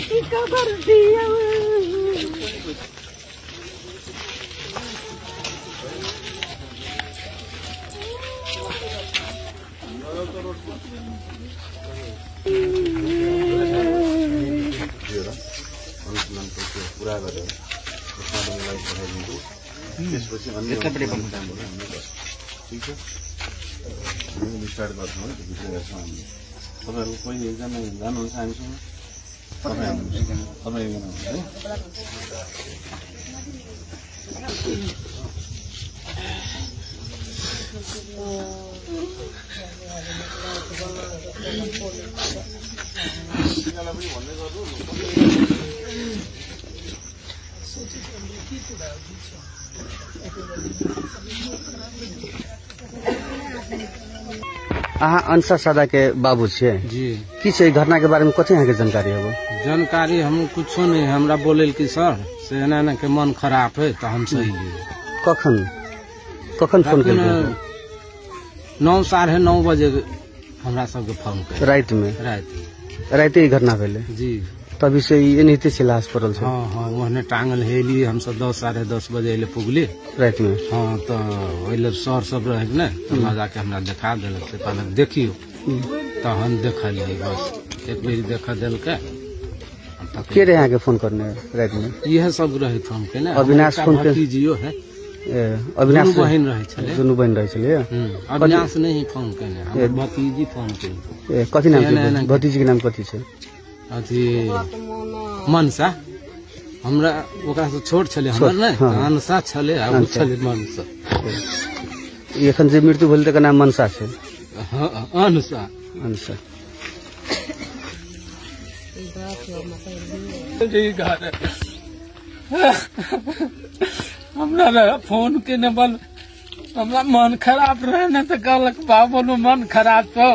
की खबर दिया पूरा गरेर त्यसमा मलाई पठाइदिन्छु त्यसपछि अन्य एकैपल्ट भन्नु ठीक छ हामी स्टार्ट गर्छौँ है भिडियो हेर्छौँ हामी तपाईहरु कोही एकजना जानुहुन्छ हामीसँग तपाईं एकजना है अहाँ अंशा सादा के बाबू छे जी की छै घटना के बारे में कथि अहाँ के जानकारी है? जानकारी हम कुछो नहीं हमरा बोले कि सर से एना के मन खराब है तो हम सही कखन फोन केलकै 9:30 बजे हमरा सबके फोन कर रात में रात ही घटना भेले जी तभी से एनाहिते से लाश पड़ल छै। हाँ हाँ वहने टांगल हेली हम सब 10-10:30 बजे एले पुगली रात में। हाँ तो ओइले सर सब रहे ने तो जाके हमरा देखा देलक से पहले देखियो तो हम देखलिए बस एक बेर देखा देलके के रहे यहाँ के फोन करने रात में यह सब रहे फोन के ना अविनाश फोन के जियो है अविनाश बहन रहे छले दुनू बहन रहे छले अविनाश नहीं फोन केने हमर भतीजी फोन केने कथि नाम छै भतीजी के नाम कथि छै? अथी मनसा हमरा ओकरा से छोट छले हमर ने मनसा छले आ उ छले मनसा एखन जे मृत्यु भेल तकर नाम मनसा छै। हां अनसा जी घर हमरा फोन के ने बल हमरा मन खराब रहे ना तो कहलक बाबू नु मन खराब तो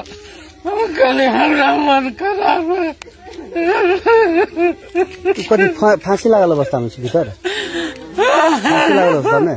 हम कहले हमरा मन खराब है। तू कभी फांसी लागल अवस्था में छी भीतर फांसी लागल अवस्था में